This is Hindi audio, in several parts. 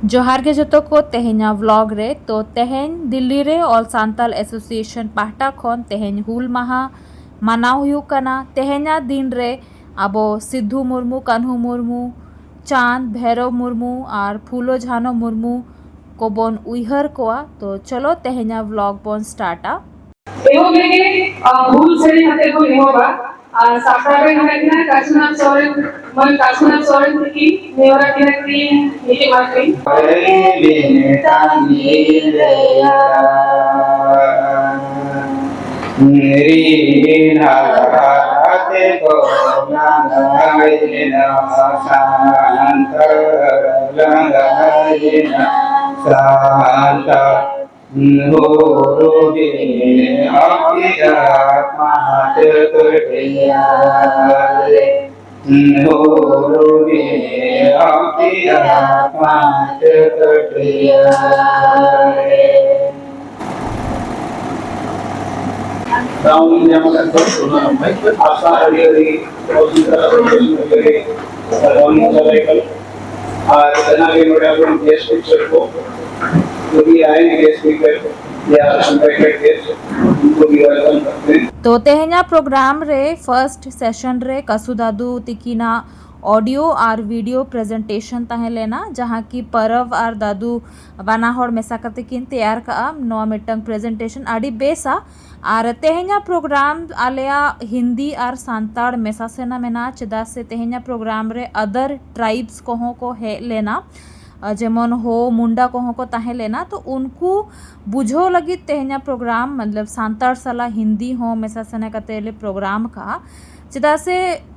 जोहार के जतो को तेहेना व्लॉग रे तो तेहेन दिल्ली रे ऑल सांताल एसोसिएशन पाहटा खन तेहेन हुल माहा मानाव हुयुक कना। तेहेना दिन रे आबो सिद्धू मुर्मू, कान्हू मुर्मू, चांद भैरव मुर्मू और फूलो झानो मुर्मू को बोन उइहर कोआ। तो चलो तेहेना व्लॉग बोन स्टार्टा भूल से हते को निहोबा साफ्रावे हमें काशना सोरेन मन काशना सोरेन की नेवरा की नीति मार्किंग मेरी नाते को लंगाईना शांत लंगाईना शांत होरोगे आपकी आत्मा तकड़िया रे होरोगे आपकी आत्मा तकड़िया रे Tahun yang akan datang, baik asa dari dari tahun yang और जना के नोट गेस्ट पिक्चर को जो भी आएंगे गेस्ट स्पीकर या इनवाइटेड गेस्ट उनको भी वेलकम करते हैं। तो तेहेना प्रोग्राम रे फर्स्ट सेशन रे कसुदादू तिकीना ऑडियो और वीडियो प्रेजेंटेशन तहे लेना जहाँ की परव और दादू बाना हर मेसा करते किन तैयार का नवा मिटंग प्रेजेंटेशन आड़ी बेसा और तेहेना प्रोग्राम आलिया हिंदी और सांताड़ मेसा सेना मेना चेदा से तेहेना प्रोग्राम रे अदर ट्राइब्स कोहों को है लेना जेमन हो मुंडा कोहों को तहे लेना तो उनको बुझो लगी तेहेना प्रोग्राम मतलब सांताड़ सला हिंदी हो मेसा सेना करते ले प्रोग्राम का चेदा से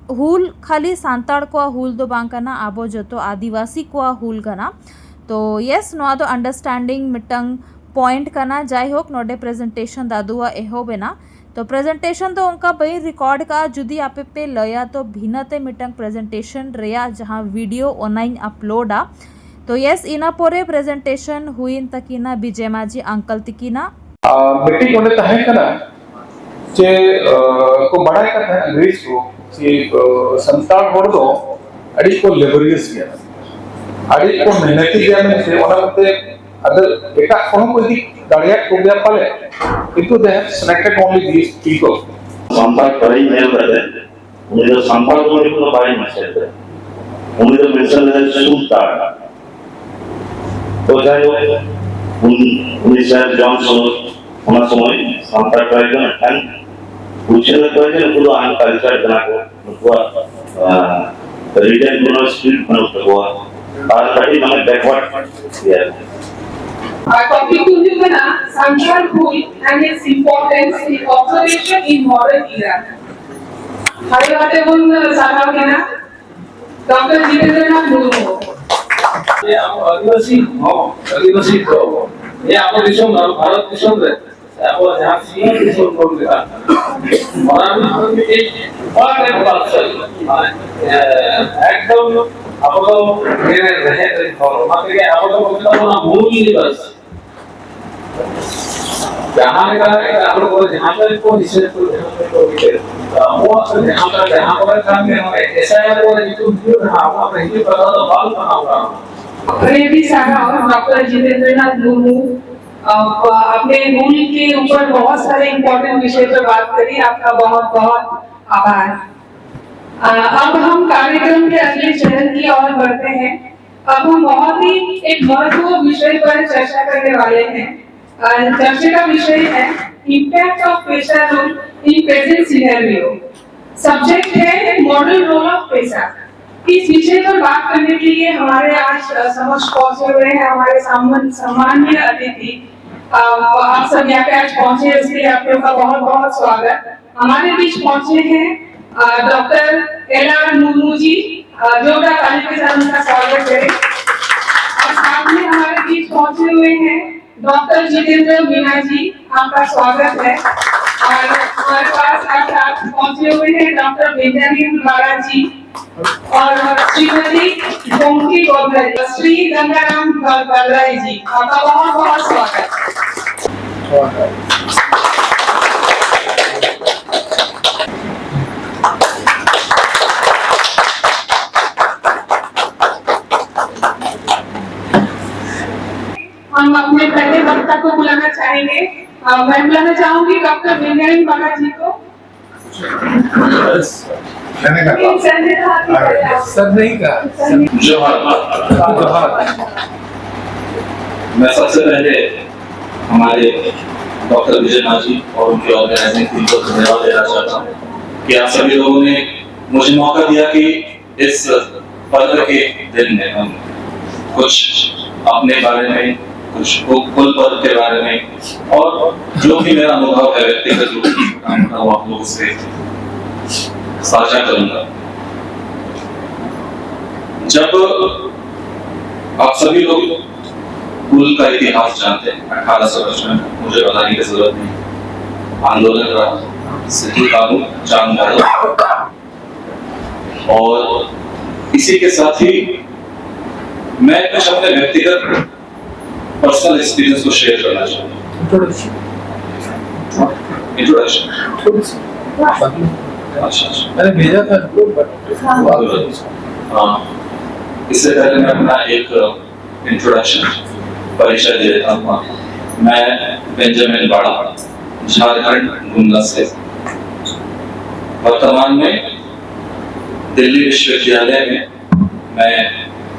हुल खाली सांताड़ को हुल दो बांग कना आबो जतो आदिवासी को हुल कना। तो यस नोआ दो अंडरस्टैंडिंग मिटंग पॉइंट कना जाय होक नोडे प्रेजेंटेशन दादुआ एहो बेना। तो प्रेजेंटेशन तो उनका बई रिकॉर्ड का जुदी आपे पे लया तो भिन्नते मिटंग प्रेजेंटेशन रेया जहाँ वीडियो ऑनलाइन अपलोड आ। तो यस इना पोरे प्रेजेंटेशन हुइन तकीना बिजेमाजी अंकल तिकीना मीटिंग होने तहे कना जे को बड़ाई का तहे अंग्रेज को जे संताल होड़ दो अड़ी को लेबरियस गया अड़ी को मेहनती गया में से ओना मते अदर एका कोनो को दी दाड़िया को गया पाले किंतु they have selected only these people Santal पढ़ाई मेल करते उन्हें तो संताल को नहीं तो बाई मशहूर है उन्हें तो मिशन है शुद्धा तो जाए उन्हें शायद जॉनसन हमारा समय संताल पढ़ाई का टन कुछ न कोई जो उनको आन कल्चर बना को उनको रिटेन को स्किल बना को और कहीं हमें बैकवर्ड किया Topic to you na Santal Hull and its importance in observation in modern era. हमारे बातें बोल साहब के ना डॉक्टर जितेंद्रनाथ मुर्मू ये आप आदिवासी तो ये आप दिशों में भारत दिशों में आप जहाँ सी दिशों को मिला हमारा भी एक और एक बात है एकदम आप लोग मेरे रहे और मतलब कि आप लोग मतलब ना मूल निवास जहाँ का आप लोग जहाँ पर को इसे तो वो जहाँ पर काम में हमारे ऐसा है वो जो हाँ वहाँ पर ही पता तो बाल बना हुआ अरे भी सारा और डॉक्टर जितेंद्रनाथ मुर्मू अपने मूल के ऊपर बहुत सारे इम्पोर्टेंट विषय पर बात करी। आपका बहुत बहुत आभार। अब हम कार्यक्रम के अगले चरण की ओर बढ़ते हैं। अब हम बहुत ही एक महत्वपूर्ण विषय पर चर्चा करने वाले हैं। चर्चा का विषय है impact of PESA role in present scenario. Subject है मॉडल रोल ऑफ पेशा। इस विषय पर बात करने के लिए हमारे आज समक्ष पहुंचे हुए हैं हमारे सम्माननीय अतिथि। आप सब यहाँ पे आज पहुंचे इसके लिए आप लोगों का बहुत बहुत स्वागत। हमारे बीच पहुंचे हैं डॉक्टर एल.आर. मुर्मू जी, जोरदार ताली के साथ उनका स्वागत करें। और साथ में हमारे बीच पहुंचे हुए हैं डॉक्टर जितेंद्र मीना जी, आपका स्वागत है। और हमारे पास आज पहुंचे हुए हैं डॉक्टर बेंजामिन बारा जी और श्रीमती गोमती गोबराई, श्री गंगाराम बलराई जी, आपका बहुत बहुत स्वागत। हम अपने पहले वक्ता को बुलाना चाहेंगे। मैं बुलाना चाहूंगी डॉक्टर विनय बाबा जी को। सर नहीं कहा जोहार। मैं सबसे पहले हमारे डॉक्टर विजय नाथ जी और उनके ऑर्गेनाइजिंग टीम को धन्यवाद देना चाहता हूँ कि आप सभी लोगों ने मुझे मौका दिया कि इस पर्व के दिन में हम कुछ अपने बारे में, कुछ कुल पर्व के बारे में और जो भी मेरा अनुभव है व्यक्तिगत रूप से वो आप लोगों से साझा करूंगा। जब आप सभी लोग कुल का इतिहास जानते हैं, 1855 मुझे बताने की जरूरत नहीं, आंदोलन रहा, सिटी कानून, चांद और इसी के साथ ही मैं कुछ अपने व्यक्तिगत पर्सनल एक्सपीरियंस को शेयर करना चाहूंगा। इंट्रोडक्शन। अच्छा, मैंने भेजा था। इससे पहले मैं अपना एक इंट्रोडक्शन परिचय दे देता हूँ। मैं बेंजामिन बाड़ा, झारखंड गुमला से वर्तमान में दिल्ली विश्वविद्यालय में मैं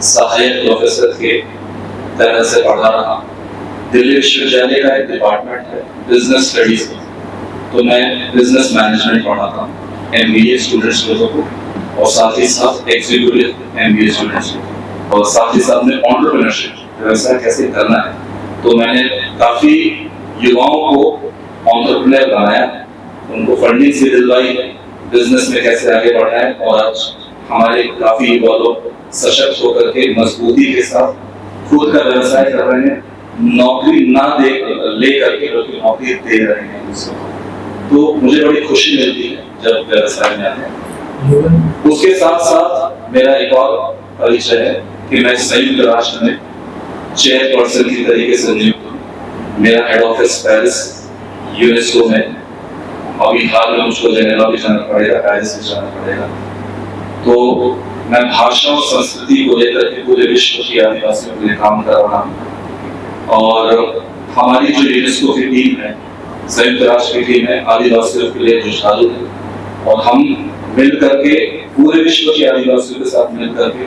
सहायक प्रोफेसर के तरह से पढ़ा रहा। दिल्ली विश्वविद्यालय का एक डिपार्टमेंट है बिजनेस स्टडीज, तो मैं बिजनेस मैनेजमेंट पढ़ाता हूँ एमबीए स्टूडेंट्स लोगों को, और साथ ही साथ एग्जीक्यूटिव एमबीए स्टूडेंट्स को, और साथ ही साथ में एंटरप्रेन्योरशिप व्यवसाय कैसे करना है। तो मैंने काफी युवाओं को एंटरप्रेन्योर बनाया, उनको फंडिंग से दिलवाई, बिजनेस में कैसे आगे बढ़ना है, और आज हमारे काफी युवा लोग सशक्त होकर के मजबूती के साथ खुद का व्यवसाय कर रहे हैं, नौकरी ना दे ले करके बल्कि नौकरी दे रहे हैं दूसरों को। तो मुझे बड़ी खुशी मिलती है जब व्यवसाय में आते हैं। उसके साथ साथ मेरा एक और परिचय है कि मैं संयुक्त राष्ट्र में चेयरपर्सन की तरीके से नियुक्त हूँ। मेरा हेड ऑफिस पेरिस यूनेस्को में, अभी हाल में मुझको जेनेवा भी जाना पड़ेगा, पेरिस भी जाना पड़ेगा। तो मैं भाषा और संस्कृति को लेकर के पूरे विश्व की आदिवासियों के लिए काम कर रहा हूँ, और हमारी जो यूनेस्को की टीम है, संयुक्त राष्ट्र की टीम है, आदिवासियों के लिए जुझारू है, और हम मिल करके पूरे विश्व के आदिवासियों के साथ मिल करके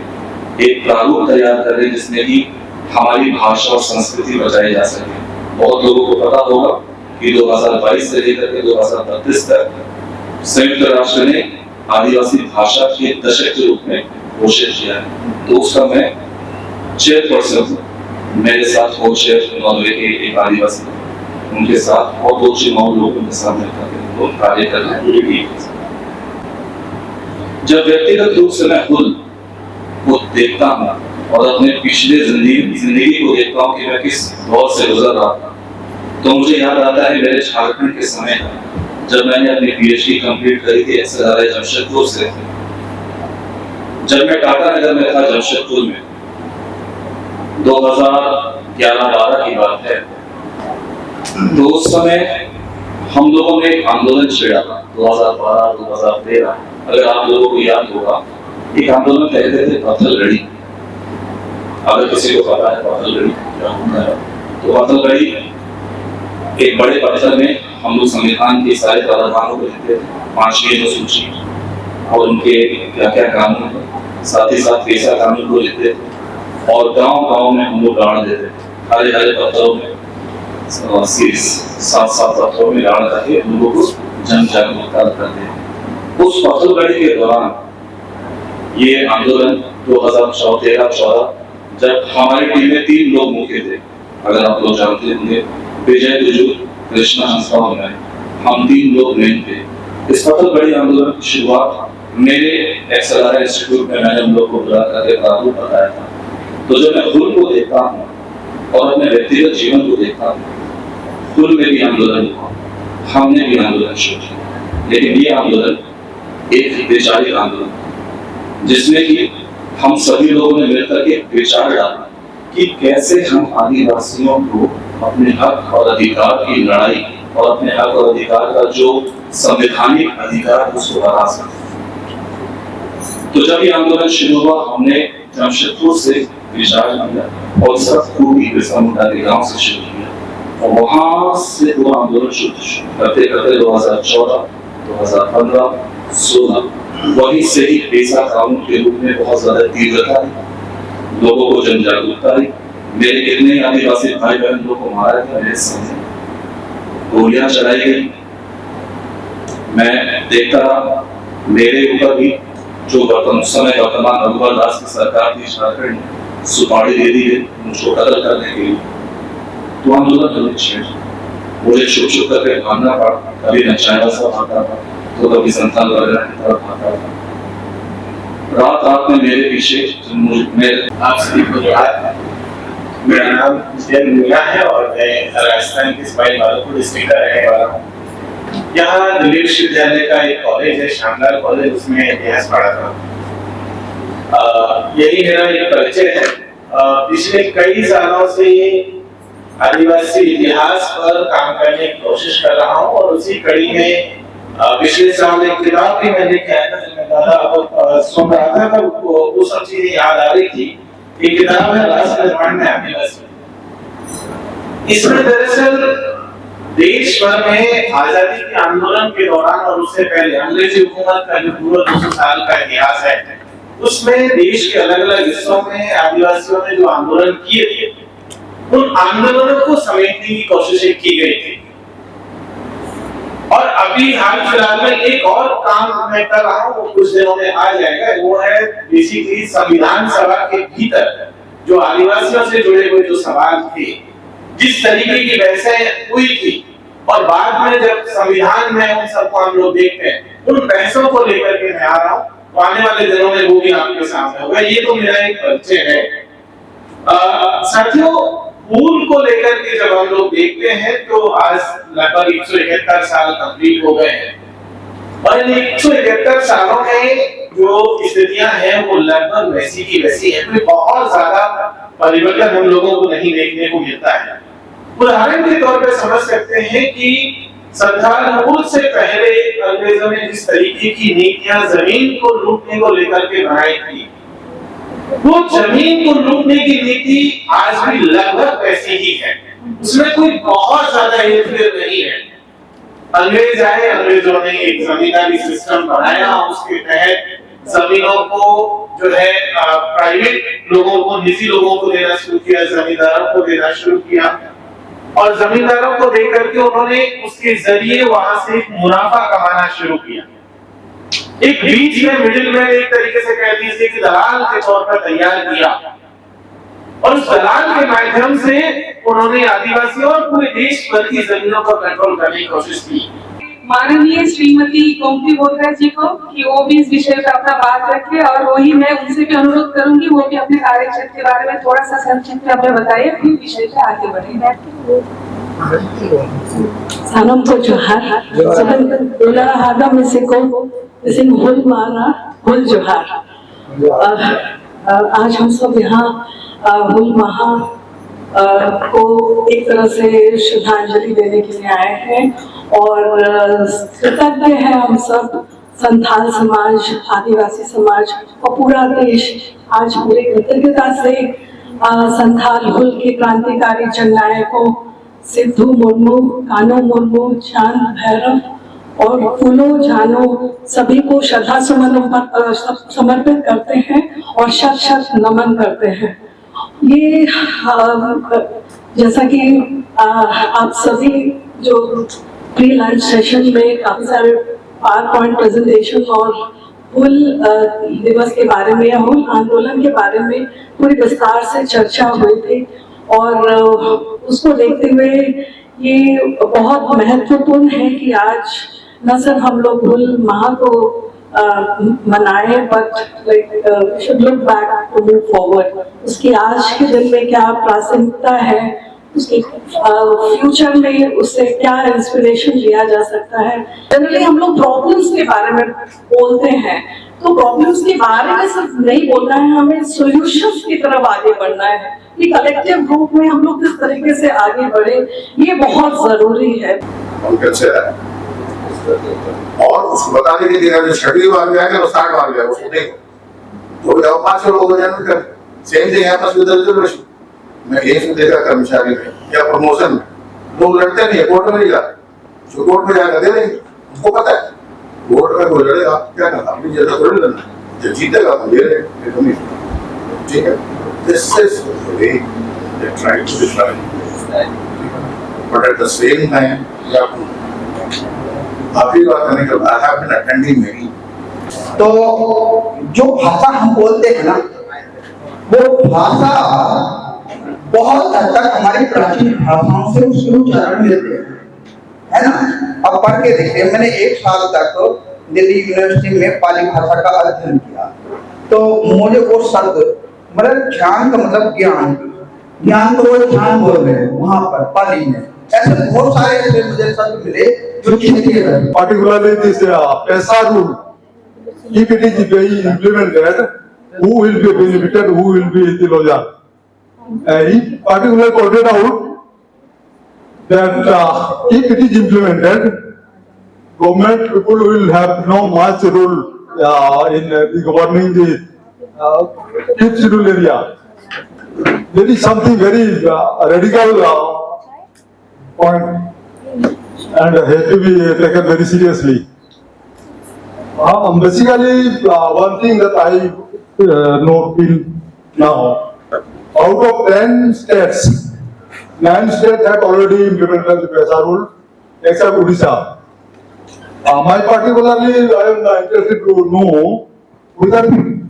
एक प्रारूप तैयार कर रहे हैं जिसमें कि हमारी भाषा और संस्कृति बचाई जा सके। बहुत लोगों को पता होगा कि 2022 से लेकर के 2032 तक संयुक्त राष्ट्र ने आदिवासी भाषा के दशक के रूप में घोषित किया है। तो उसका मैं चेयरपर्सन, मेरे साथ को चेयर नॉर्वे के एक आदिवासी, उनके साथ और 2-9 लोगों के साथ मिलकर कार्य करना है। जब व्यक्तिगत रूप से मैं खुद को देखता हूँ और अपने पिछले जिंदगी को देखता हूँ कि मैं किस दौर से गुजर रहा था, तो मुझे याद आता है मेरे झारखंड के समय जब मैंने अपनी पीएचडी कंप्लीट करी थी एक्सएलआरआई जमशेदपुर से। जब मैं टाटा नगर में था जमशेदपुर में, 2011-12 की बात है, तो उस समय हम लोगों ने एक आंदोलन छेड़ा था 2012-2013। अगर आप लोगों को याद होगा, एक आंदोलन कहते थे पत्थलगड़ी। अगर किसी को पता है पत्थलगड़ी क्या होता है, तो पत्थलगड़ी एक बड़े पत्थर में हम लोग संविधान के सारे प्रावधानों को लिखते थे, 5 सूची और उनके क्या क्या कानून है, साथ ही साथ पैसा कानून को लिखते थे, और गांव-गांव में हम लोग गाड़ देते थे, हरे पत्थरों में 7 पत्थरों में गाड़ करके लोगों को जन जागरूकता करते हैं। उस पत्थलगड़ी के दौरान ये आंदोलन 2013-14, जब हमारी टीम में 3 लोग मुख्य थे, अगर आप लोग जानते होंगे, विजय तुजू, कृष्णा हंसदा और मैं, हम 3 लोग मेन थे। इस पत्थलगड़ी आंदोलन की शुरुआत मेरे एक्सएलआरआई इंस्टीट्यूट में मैंने हम लोग को बुला करके प्रारूप बताया था। तो जब मैं खुद को देखता हूँ और अपने व्यक्तिगत जीवन को देखता हूँ, खुद में भी आंदोलन हुआ, हमने भी आंदोलन शुरू किया, लेकिन ये आंदोलन एक वैचारिक आंदोलन जिसमें कि हम सभी लोगों ने मिलकर के विचार डाला कि कैसे हम आदिवासियों को अपने हक और अधिकार की लड़ाई और अपने हक और अधिकार का जो संवैधानिक अधिकार उसको बढ़ा सकते। तो जब ये आंदोलन शुरू हुआ, हमने जमशेदपुर से रिचार्ज किया और सबको बिरसा मुंडा के गांव से शुरू किया और वहां से वो आंदोलन शुरू करते करते 2014, 2015, 2016 वहीं से ही पेशा कानून के रूप में बहुत ज्यादा तीव्रता आई, लोगों को जन जागरूकता आई। मेरे कितने आदिवासी भाई बहन लोग को मारा गया, मेरे सामने गोलियां चलाई गई, मैं देखता रहा। मेरे ऊपर भी जो वर्तमान रघुवर दास की सरकार थी झारखंड में सुपारी दे दी गई मुझको कत्ल करने के लिए, तो आंदोलन करने छेड़ मुझे छुप छुप करके भागना पड़ा। कभी मैं चाइना से भागता था तो कभी संथाल वगैरह की तरफ भागता था। रात रात में मेरे पीछे आप सभी को जोहार। मेरा नाम जैन मीना है और मैं राजस्थान के सिपाही बालापुर डिस्ट्रिक्ट का रहने वाला हूँ। यहाँ दिल्ली विश्वविद्यालय का एक कॉलेज है, शानदार कॉलेज, उसमें इतिहास पढ़ा था। यही मेरा एक परिचय है। पिछले कई सालों से आदिवासी इतिहास पर काम करने की कोशिश कर रहा हूँ और उसी कड़ी में पिछले साल एक किताब भी मैंने लिखा है, मैं दादा सुन रहा था तो वो सब चीजें याद आ रही थी। एक किताब है राष्ट्र निर्माण में आदिवासी। इसमें दरअसल देश भर में आजादी के आंदोलन के दौरान और उससे पहले अंग्रेजी हुकूमत का जो पूरा 200 साल का इतिहास है, उसमें देश के अलग अलग हिस्सों में आदिवासियों ने जो आंदोलन किए थे, उन आंदोलनों को समेटने की कोशिशें की गई थी। और अभी हाल फिलहाल में एक और काम मैं कर रहा हूँ, वो कुछ दिनों में आ जाएगा। वो है बेसिकली संविधान सभा के भीतर जो आदिवासियों से जुड़े हुए जो सवाल थे, जिस तरीके की बहसें हुई थी और बाद में जब संविधान में उन सबको हम लोग देखते हैं, उन बहसों को लेकर के मैं आ रहा हूँ। तो आने वाले दिनों में वो भी आपके सामने होगा। ये तो मेरा एक परिचय है। साथियों, फूल को लेकर के जब हम लोग देखते हैं तो आज लगभग 171 साल कंप्लीट हो गए हैं और इन 171 सालों में जो स्थितियां हैं वो लगभग वैसी की वैसी है। कोई बहुत ज्यादा परिवर्तन हम लोगों को नहीं देखने को मिलता है। उदाहरण के तौर पे समझ सकते हैं कि संथाल मूल से पहले अंग्रेजों ने जिस तरीके की नीतियां जमीन को लूटने को लेकर के बनाई थी, वो जमीन को लूटने की नीति आज भी लगभग वैसी ही है। उसमें कोई बहुत ज्यादा हेरफेर नहीं है। अंग्रेज आए, अंग्रेजों ने एक जमींदारी सिस्टम बनाया, उसके तहत जमीनों को जो है प्राइवेट लोगों को, निजी लोगों को देना शुरू किया, जमींदारों को देना शुरू किया और जमींदारों को देकर के उन्होंने उसके जरिए वहां से मुनाफा कमाना शुरू किया। एक बीच में मिडिल में एक तरीके से कह दीजिए कि दलाल के तौर पर तैयार किया और उस दलाल के माध्यम से उन्होंने आदिवासियों और पूरे देश भर की जमीनों पर कंट्रोल करने की कोशिश की। माननीय श्रीमती गोमती बोत्रा जी को कि वो भी इस विषय पर अपना बात रखे और वही मैं उनसे भी अनुरोध करूंगी वो भी अपने कार्यक्षेत्र के बारे में थोड़ा सा संक्षिप्त में हमें बताइए, फिर विषय पे आगे बढ़ेंगे। सानम को जोहार सबन बोला हादा में से को इसे हुल मारा हुल जोहार। आज हम सब यहाँ हुल महा को एक तरह से श्रद्धांजलि देने के लिए आए हैं और कृतज्ञ हैं हम सब, संथाल समाज, आदिवासी समाज और पूरा देश आज पूरे कृतज्ञता से संथाल हुल के क्रांतिकारी जननायकों सिद्धू मुर्मू, कान्हू मुर्मू, चांद भैरव और फूलो जानो सभी को श्रद्धा सुमन समर्पित करते हैं और शत शत नमन करते हैं। ये जैसा कि आप सभी जो प्री लंच सेशन में काफी सारे पावर पॉइंट प्रेजेंटेशन और हुल दिवस के बारे में या हुल आंदोलन के बारे में पूरी विस्तार से चर्चा हुई थी और उसको देखते हुए ये बहुत महत्वपूर्ण है कि आज न सिर्फ हम लोग हुल माह को मनाए but should look back to move forward. उसकी आज के दिन में क्या प्रासंगिकता है, उसके फ्यूचर में उससे क्या इंस्पिरेशन लिया जा सकता है। जनरली हम लोग प्रॉब्लम्स के बारे में बोलते हैं तो प्रॉब्लम्स के बारे में सिर्फ नहीं बोलना है, हमें सॉल्यूशंस की तरफ आगे बढ़ना है कि कलेक्टिव रूप में हम लोग किस तरीके से आगे बढ़े, ये बहुत जरूरी है। और उसको बताने के लिए अगर 6वीं बार भी आएगा तो 60 बार भी आएगा, उसको देखो तो 5 लोग हो जाए same thing happens with reservation. मैं एक देखा कर्मचारी में या प्रमोशन लोग लड़ते नहीं है, कोर्ट में नहीं जाते, जो कोर्ट में जाकर दे देंगे, उनको पता है कोर्ट में कोई लड़ेगा क्या करना, अपनी जगह थोड़ी लड़ना, जो जीतेगा तो दे देंगे, ठीक है। This is the way they try to define, but at the same time आपकी बात करने के बाद I have been attending many. तो जो भाषा हम बोलते हैं ना, वो भाषा बहुत हद तक हमारी प्राचीन भाषाओं से उसके उच्चारण लेते हैं, है ना। अब पढ़ के देखिए, मैंने 1 साल तक दिल्ली यूनिवर्सिटी में पाली भाषा का अध्ययन किया, तो मुझे वो शब्द मतलब ज्ञान का मतलब ज्ञान को वो ज्ञान बोल रहे हैं वहां पर पाली में। ऐसे बहुत सारे ऐसे मुझे शब्द मिले जो क्षेत्रीय है। Particularly this PESA rule, if it is being implemented, who will be benefited, who will be the loser? He particularly pointed out that if it is implemented, government people will have no much role in the governing the 5th schedule area. There is something very radical point and has to be taken very seriously. Basically, one thing that I know till now, out of 10 states, 9 states have already implemented the PESA rule, except Odisha. Particularly, I am interested to know whether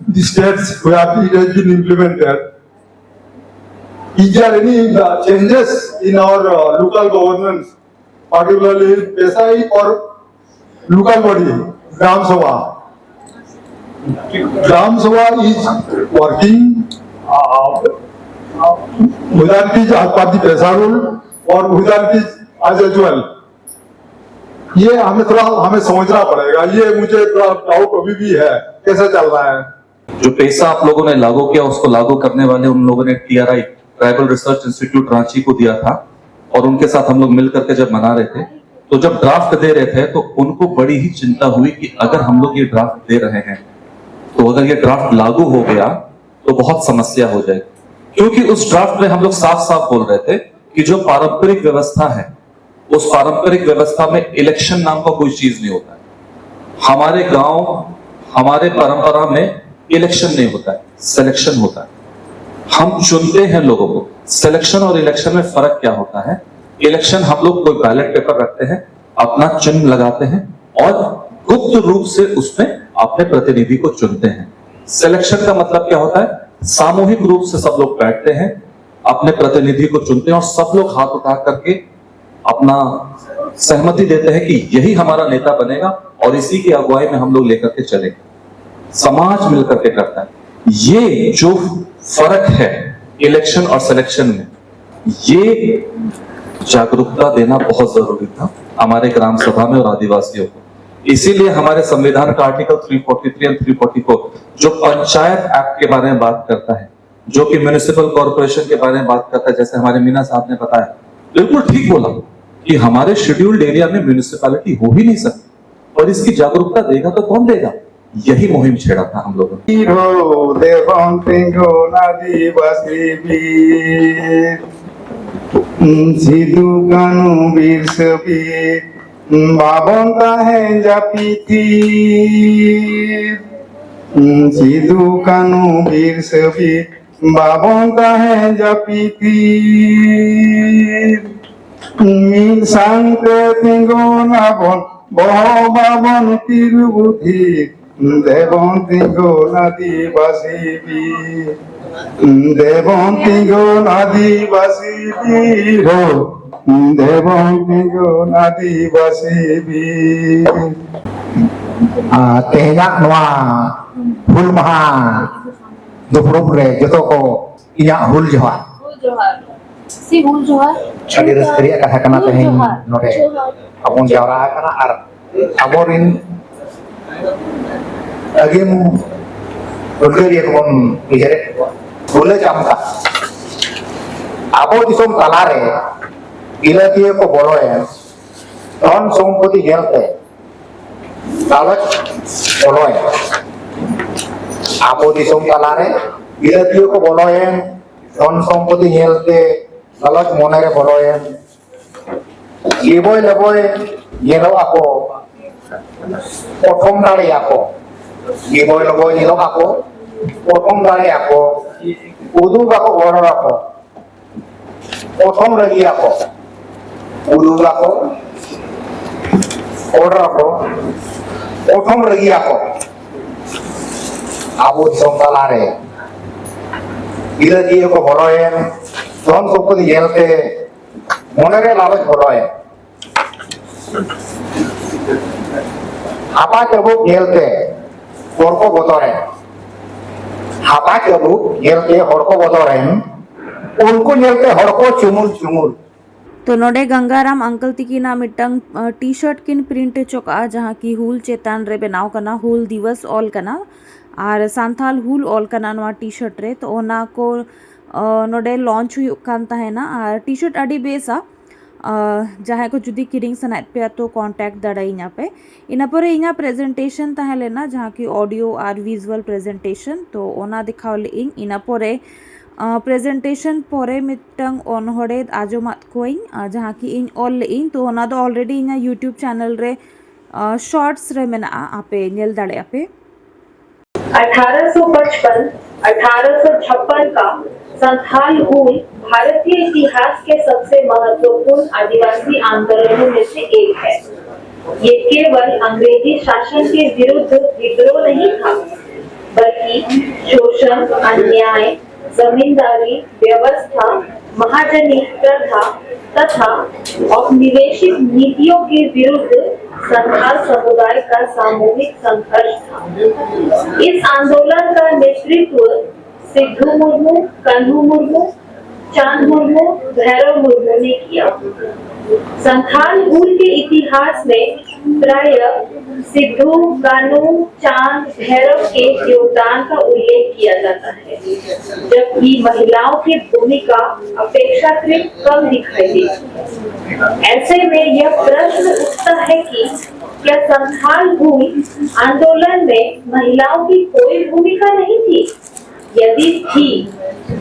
the states where it has been implemented, is there any changes in our local governance, particularly PESA or local body, Gram Sabha? Gram Sabha is working whether it is as per the PESA rule or whether it is as usual. ये हमें समझना पड़ेगा, ये मुझे थोड़ा डाउट अभी भी है कैसे चल रहा है। जो पैसा आप लोगों ने लागू किया, उसको लागू करने वाले उन लोगों ने TRI tribal research institute Ranchi को दिया था, और उनके साथ हम लोग मिलकर के जब मना रहे थे, तो जब ड्राफ्ट दे रहे थे तो उनको बड़ी ही चिंता हुई कि अगर हम लोग ये ड्राफ्ट दे रहे हैं तो अगर ये ड्राफ्ट लागू हो गया तो बहुत समस्या हो जाएगी, क्योंकि उस ड्राफ्ट में हम लोग साफ साफ बोल रहे थे कि जो पारंपरिक व्यवस्था है, उस पारंपरिक व्यवस्था में इलेक्शन नाम का कोई चीज नहीं होता है। हमारे गांव, हमारे परंपरा में इलेक्शन नहीं होता है, सिलेक्शन होता है। हम चुनते हैं लोगों को। सिलेक्शन और इलेक्शन में फर्क क्या होता है? इलेक्शन हम लोग कोई बैलेट पेपर रखते हैं, अपना चिन्ह लगाते हैं और गुप्त रूप से उसमें अपने प्रतिनिधि को चुनते हैं। सिलेक्शन का मतलब क्या होता है? सामूहिक रूप से सब लोग बैठते हैं, अपने प्रतिनिधि को चुनते हैं और सब लोग हाथ उठा करके अपना सहमति देते हैं कि यही हमारा नेता बनेगा और इसी की अगुवाई में हम लोग लेकर के चलेंगे। समाज मिलकर के करता है। ये जो फर्क है इलेक्शन और सिलेक्शन में, ये जागरूकता देना बहुत जरूरी था हमारे ग्राम सभा में और आदिवासियों को। इसीलिए हमारे संविधान का आर्टिकल 343 और 344 जो पंचायत एक्ट के बारे में बात करता है, जो कि म्युनिसिपल कॉर्पोरेशन के बारे में बात करता है, जैसे हमारे मीना साहब ने बताया, बिल्कुल ठीक बोला कि हमारे शेड्यूल्ड एरिया में म्युनिसिपैलिटी हो ही नहीं सकती, और इसकी जागरूकता देगा तो कौन देगा? यही मुहिम छेड़ा था हम लोगों ने। सिद्धू कानू वीर सबीर बाबन का है जापी तीर, सिद्धू कानू वीर सबीर बाबन का है जापी तीर, मिल शांत तिंगो नाबन बह बाबन तीर बुद्धि देवंती गो आदिवासी भी, देवंती गो आदिवासी भी हो, देवंती गो आदिवासी भी। तेहना नवा हुल महा दुपरुम रे जतो को इया हुल जोहार सी हुल जोहार अभी रस्करिया कथा कना तेहेन नोडे अबोन जावरा कना आर अबोरिन अगेम उल्लेरिया को इजरे बोले चामका आबो दिसोम तालारे इलाकिया को बोलोए धन संपत्ति गेलते कागज बोलोए आबो दिसोम तालारे ᱵᱤᱞᱟᱹᱛᱤᱭᱟᱹ ᱠᱚ ᱵᱚᱞᱚᱭᱮᱱ ᱫᱷᱚᱱ ᱥᱚᱢᱯᱚᱛति ᱧᱮᱞᱛᱮ ᱞᱟᱞᱚᱪ ᱢᱚᱱᱮᱨᱮ ᱵᱚᱞᱚᱭᱮᱱ ᱞᱮᱵᱚᱭ ᱞᱮᱵᱚᱭ ᱧᱮᱞᱚᱜ ᱟᱠᱚ ᱯᱨᱚᱛᱷᱚᱢ ᱫᱟᱲᱮᱭᱟᱜ ᱟᱠᱚ ᱞᱮᱵᱚᱭ ᱞᱮᱵᱚᱭ ᱧᱮᱞᱚᱜ ᱟᱠᱚ ᱯᱨᱚথম ᱫᱟᱲᱮᱭᱟᱜ ᱟᱠᱚ উদুগ ako order ako প্রথম রেগি ako উদুগ ako order ako প্রথম রেগি ako abo disong talare বিলাতি ko boloyen ধন সম্পত্তি যেলতে মনেরে লালচ boloyen apa cabuk যেলতে korko botore apa cabuk যেলতে horko botoren उनको जेलते हड़को चुमुल चुमुल तो नोडे गंगाराम अंकल तिकीना मिट्टंग टी शर्ट किन प्रिंट चोका जहाँ की हुल चेतान रे बनाव कना हुल दिवस ऑल कना और सांथाल हुल ऑल कना नवा टी शर्ट रे तो ओना को नोडे लॉन्च हुई कान तहेना और टी शर्ट अड़ी बेसा जहाँ को जुदी किरिंग सनात पे तो कांटेक्ट दड़ा इना पे इना पर इना प्रेजेंटेशन तहे लेना जहाँ की ऑडियो और विजुअल प्रेजेंटेशन तो ओना दिखावले इना परे प्रेजेंटेशन परे मिट्टंग ऑनहड़े आजोमात कोई जहाँ की इन ऑल इन तो ओना दो ऑलरेडी इना यूट्यूब चैनल रे शॉर्ट्स रे मेना आपे नेल दाड़े आपे 1855-1856 का संथाल हुल भारतीय इतिहास के सबसे महत्वपूर्ण आदिवासी आंदोलनों में से एक है। ये केवल अंग्रेजी शासन के विरुद्ध विद्रोह नहीं था, बल्कि शोषण, अन्याय, जमींदारी व्यवस्था, महाजनी प्रथा तथा औपनिवेशिक नीतियों के विरुद्ध संथाल समुदाय का सामूहिक संघर्ष था। इस आंदोलन का नेतृत्व सिद्धू मुर्मू, कन्हू मुर्मू, चांद मुर्मू, भैरव मुर्मू ने किया। संथाल हुल के इतिहास में प्राय सिद्धू, कानू, चांद, भैरव के योगदान का उल्लेख किया जाता है, जबकि महिलाओं की भूमिका अपेक्षाकृत कम दिखाई देती है। ऐसे में यह प्रश्न उठता है कि क्या संथाल हुल आंदोलन में महिलाओं की कोई भूमिका नहीं थी? यदि थी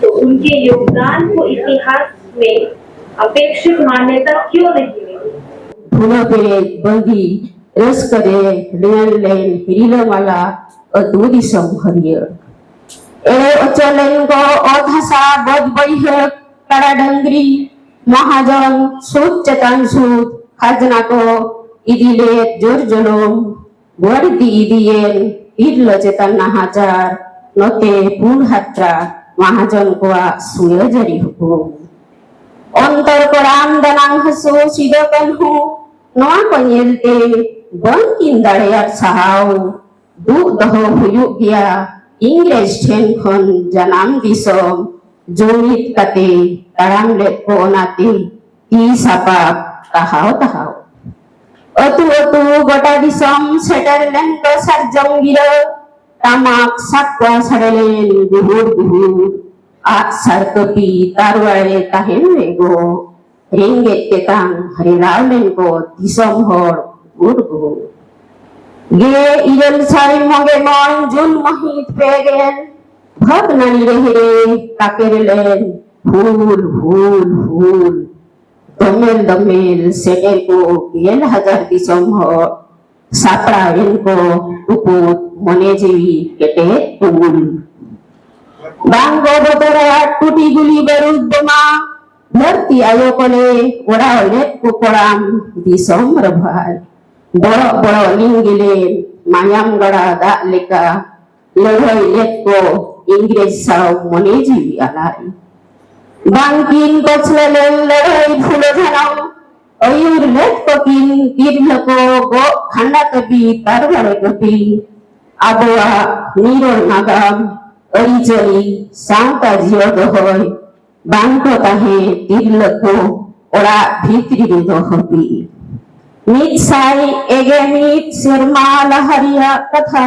तो उनके योगदान को इतिहास में अपेक्षित मान्यता क्यों नहीं मिली? फुलबे बंगी रस करे लेन लेन हिरिलमाला अदूरी संभरियर ए अचलेन को अधासा बदबई है कड़ा डंगरी महाजन सूत चतान सूत खाजना को इदिले जोर जलोम वर्दी इदियन इरलो चतान नाहाजार नोते पुन हत्रा महाजन को सुयजरी हुकुम अंतर कोराम दनांग हसो सिदकन हो नवा पनियलते बंकिन दाड़ेयार साहाव दु दहो हुयु गया इंग्रेज ठेन खन जनाम दिसम जोमित कते ताराम लेट को ओनाते ती सापाप ताहाव ताहाव अतु अतु गोटा दिसम सेटरलेन को सरजंगिर तामाक साक्वा सड़लेन गुहुर गुहुर आग सरकपी तारवाड़े ताहेन लेगो रेंगे तेतांग हरिरावलेन को दिसम होड़ गुड़गो गे इरल सारी मोगे मौन जुन महित पेगेन भग नानी रहे काकेरलेन फूल फूल फूल दमेल दमेल सेटेर को 1000 दिसम होड़ सापड़ा इनको उपुत मने जीवी केटे टूल बांगो बतरा टूटी गुली बरूद बमा धरती आयो कोले ओड़ा लेट को कोराम दिसम रभाई बड़ो बड़ो लिंगिले मायाम गड़ा दा लेका लड़ाई लेट को इंग्रेज साव मने जीवी आलाई बांकिन कोचले लड़ाई फूलो धनाओ अयुर लेट को किन किरल को गो खंडा कभी तारवाड़े कभी आबोआ नीरोर नागाम अरिचरी सांता जियो दोहोय बांको ताहे तिरलको ओड़ा भीतरी रे दोहबी मित साई एगे मित शर्मा लहरिया कथा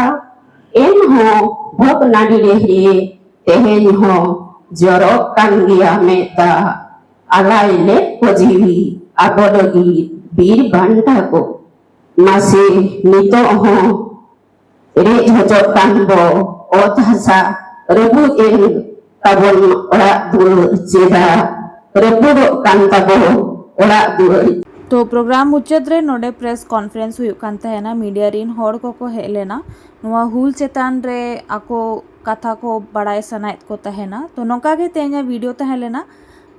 एन हो भोग नाडी रे तेहेन हो जरो कांगिया मेता आलाई ले को जीवी आबोडगी बीर बांटा को मासे नितो हो रे झोजो कांबो ओधासा rebut tabon orak dua ceda rebut kan tabo orak dua. तो प्रोग्राम मुचाद रे नोडे प्रेस कॉन्फ्रेंस हुई कान तहना मीडिया रिन होड़ को हे लेना नुआ हुल चेतान रे आको कथा को बड़ाई सनाइत को तहना तो नौका के तेना वीडियो तह लेना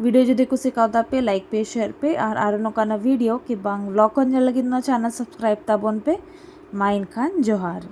वीडियो जुदी कुछ सिखाता पे लाइक पे शेयर पे और नौका ना वीडियो कि बांग लॉक लगी ना चैनल सब्सक्राइब ताबोन पे माइन खान जोहार।